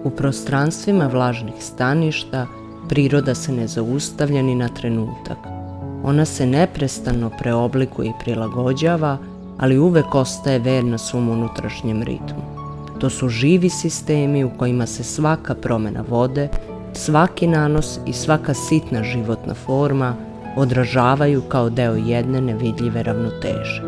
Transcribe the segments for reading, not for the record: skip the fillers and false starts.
U prostranstvima vlažnih staništa priroda se ne zaustavlja ni na trenutak. Ona se neprestano preoblikuje i prilagođava, ali uvek ostaje verna svom unutrašnjem ritmu. To su živi sistemi u kojima se svaka promjena vode, svaki nanos i svaka sitna životna forma odražavaju kao deo jedne nevidljive ravnoteže.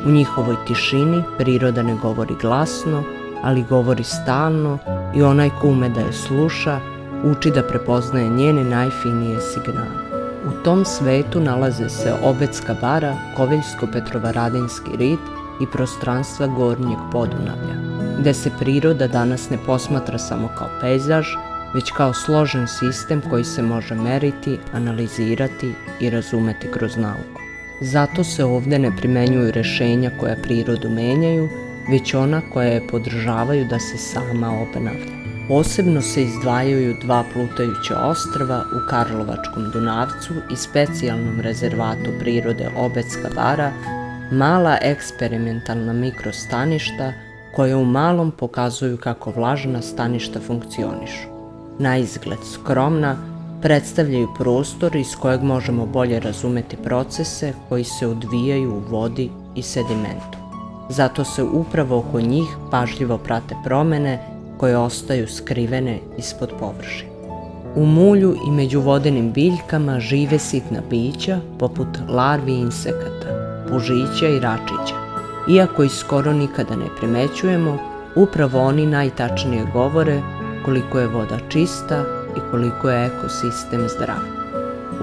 U njihovoj tišini priroda ne govori glasno, ali govori stalno i onaj ko ume da je sluša, uči da prepoznaje njene najfinije signale. U tom svetu nalaze se Obedska bara, Koviljsko-Petrovaradinski rit i prostranstva Gornjeg Podunavlja, gde se priroda danas ne posmatra samo kao pejzaž, već kao složen sistem koji se može meriti, analizirati i razumeti kroz nauku. Zato se ovde ne primenjuju rešenja koja prirodu menjaju, već ona koja je podržavaju da se sama obnavlja. Posebno se izdvajaju dva plutajuća ostrva u Karlovačkom Dunavcu i specijalnom rezervatu prirode Obedska bara, mala eksperimentalna mikrostaništa koja u malom pokazuju kako vlažna staništa funkcionišu. Na izgled skromna, predstavljaju prostor iz kojeg možemo bolje razumeti procese koji se odvijaju u vodi i sedimentu. Zato se upravo oko njih pažljivo prate promene koje ostaju skrivene ispod površine. U mulju i među vodenim biljkama žive sitna bića poput larvi insekata, pužića i račića. Iako ih skoro nikada ne primećujemo, upravo oni najtačnije govore koliko je voda čista i koliko je ekosistem zdrav.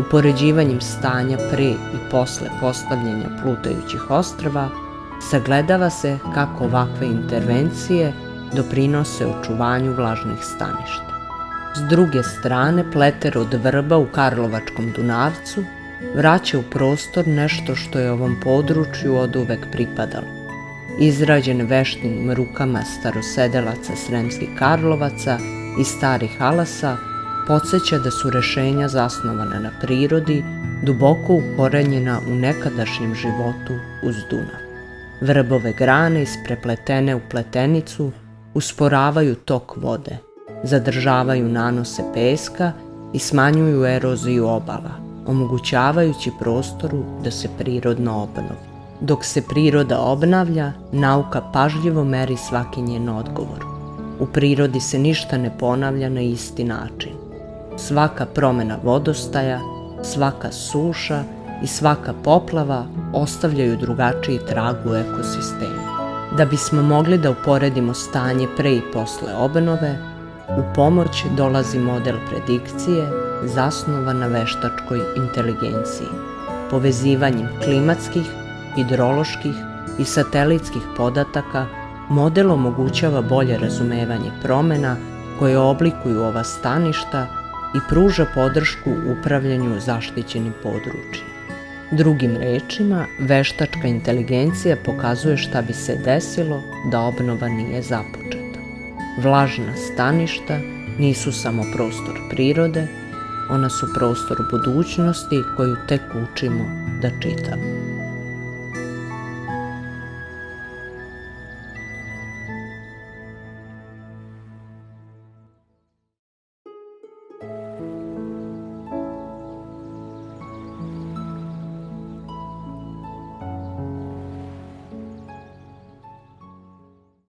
Upoređivanjem stanja pre i posle postavljanja plutajućih ostrva sagledava se kako ovakve intervencije doprinose očuvanju vlažnih staništa. S druge strane, pleter od vrba u Karlovačkom Dunavcu vraća u prostor nešto što je ovom području oduvek pripadalo. Izrađen veštim rukama starosedelaca Sremskih Karlovaca i starih Alasa, podsjeća da su rešenja zasnovana na prirodi, duboko ukorenjena u nekadašnjem životu uz Dunav. Vrbove grane isprepletene u pletenicu usporavaju tok vode, zadržavaju nanose peska i smanjuju eroziju obala, omogućavajući prostoru da se prirodno obnovi. Dok se priroda obnavlja, nauka pažljivo meri svaki njen odgovor. U prirodi se ništa ne ponavlja na isti način. Svaka promjena vodostaja, svaka suša i svaka poplava ostavljaju drugačiji trag u ekosistemu. Da bismo mogli da uporedimo stanje pre i posle obnove, u pomoć dolazi model predikcije zasnovan na veštačkoj inteligenciji. Povezivanjem klimatskih, hidroloških i satelitskih podataka model omogućava bolje razumevanje promena koje oblikuju ova staništa i pruža podršku upravljanju zaštićenim područjima. Drugim rečima, veštačka inteligencija pokazuje šta bi se desilo da obnova nije započeta. Vlažna staništa nisu samo prostor prirode, ona su prostor budućnosti koju tek učimo da čitamo.